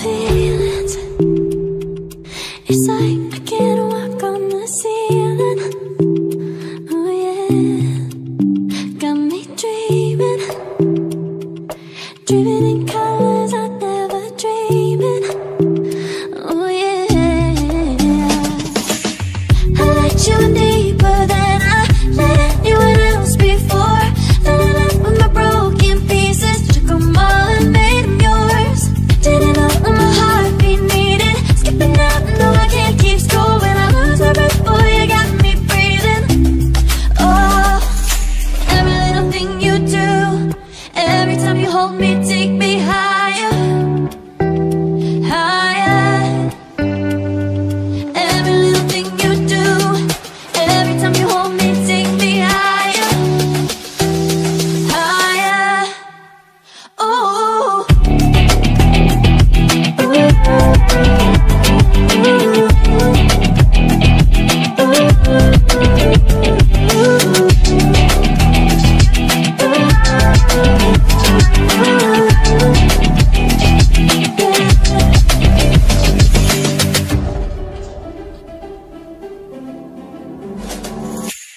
feelings. It's like I can't walk on the ceiling. Oh yeah, got me dreaming, dreaming in colors I never dreamed. Oh yeah, I let you in deeper than I let anyone else before. Fell in love with my broken pieces, took them all and made them yours. Didn't know what my heartbeat needed, skipping out, no I can't keep score. When I lose my breath, boy, you got me breathing. Oh, every little thing you do, every time you hold me, take me higher, higher. Every little thing you do, every time you hold me, take me higher, higher. Oh,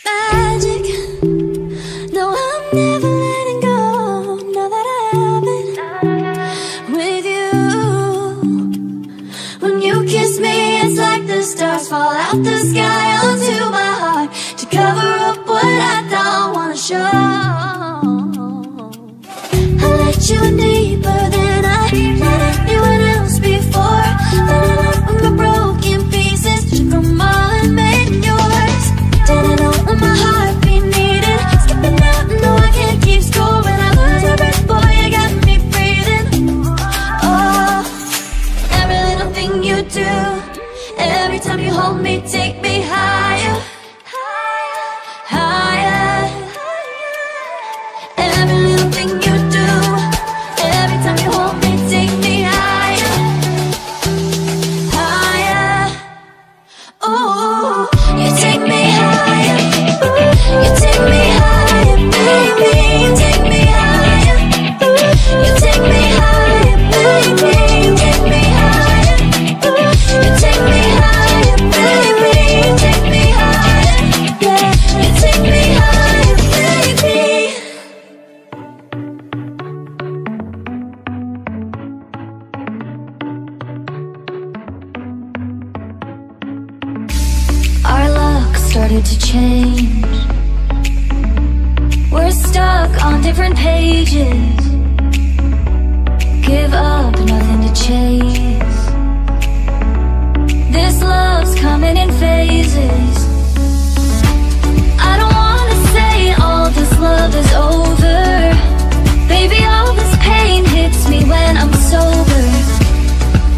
magic. No, I'm never letting go. Now that I have it with you. When you kiss me, it's like the stars fall out the sky onto my heart to cover up what I don't wanna show. I let you in deeper than I let anyone else before. Fell in love with my broken pieces, took them all and made them yours. Didn't know what my heartbeat needed, skipping out, no I can't keep score. When I lose my breath, boy, you got me breathing. Oh, every little thing you do, every time you hold me, take me higher, higher. Every little thing you do, every time you hold me, take me higher, higher. Oh, you take me higher, you take me higher, baby, you take me higher, you take me higher, baby, you take me higher, you take me higher, baby, you take me higher, yeah, you take me higher, baby. Our luck started to change. We're stuck on different pages. Give up, nothing to chase. This love's coming in phases. I don't wanna say all this love is over. Baby, all this pain hits me when I'm sober.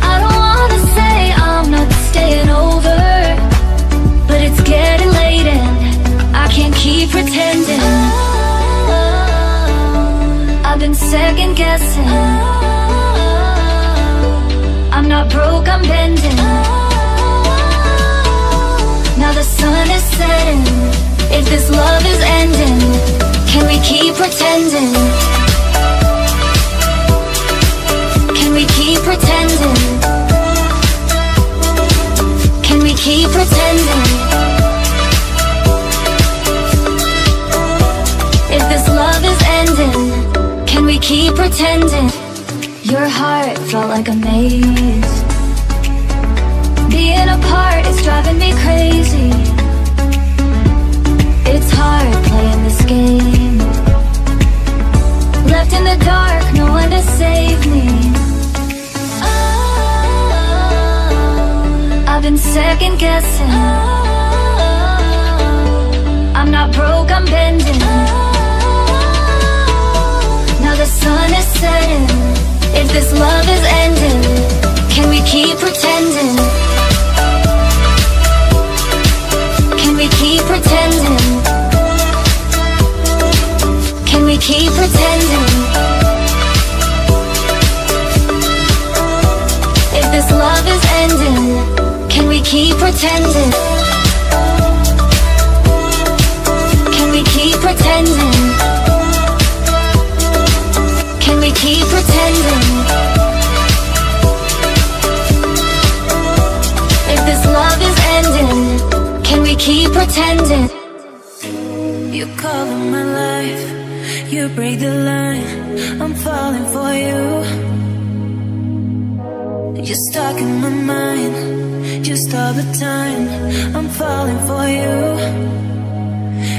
I don't wanna say I'm not staying over, but it's getting late and I can't keep pretending. I've been second guessing. I'm not broke, I'm bending. Now the sun is setting. If this love is ending, can we keep pretending? Can we keep pretending? Can we keep pretending? If this love is ending, can we keep pretending? Your heart felt like a maze. Being apart is driving me crazy. It's hard playing this game. Left in the dark, no one to save me. I've been second guessing. I'm not broke, I'm bending. Now the sun is setting. If this love is ending, can we keep pretending? Can we keep pretending? Can we keep pretending? If this love is ending, can we keep pretending? Can we keep pretending? Can we keep pretending? pretending. You color my life, you break the line, I'm falling for you. You're stuck in my mind, just all the time, I'm falling for you.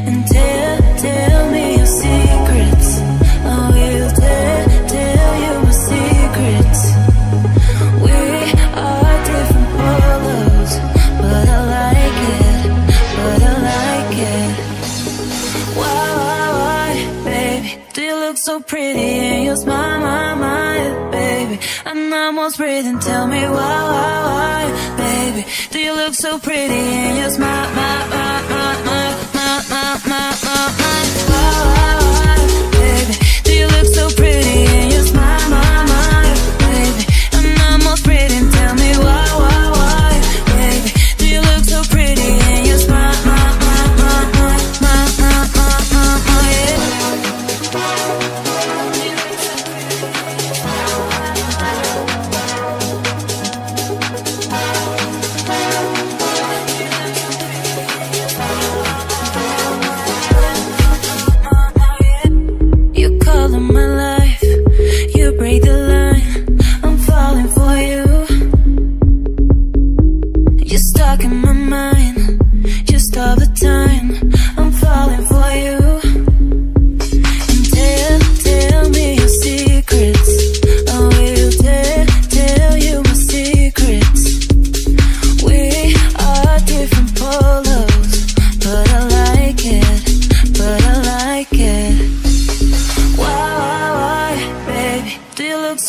And tell me your secrets, I will tell you my secrets. We are different polos, but I like it, Why, baby, do you look so pretty and you smile, baby? I'm almost breathing, tell me why, baby, do you look so pretty and you smile, baby, do you look so pretty and you smile, baby, I'm almost breathing, tell me why, baby, do you look so pretty and you smile,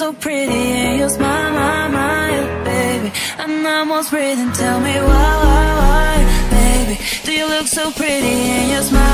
so pretty and you smile, baby, I'm almost breathing, tell me why, baby, do you look so pretty and you smile,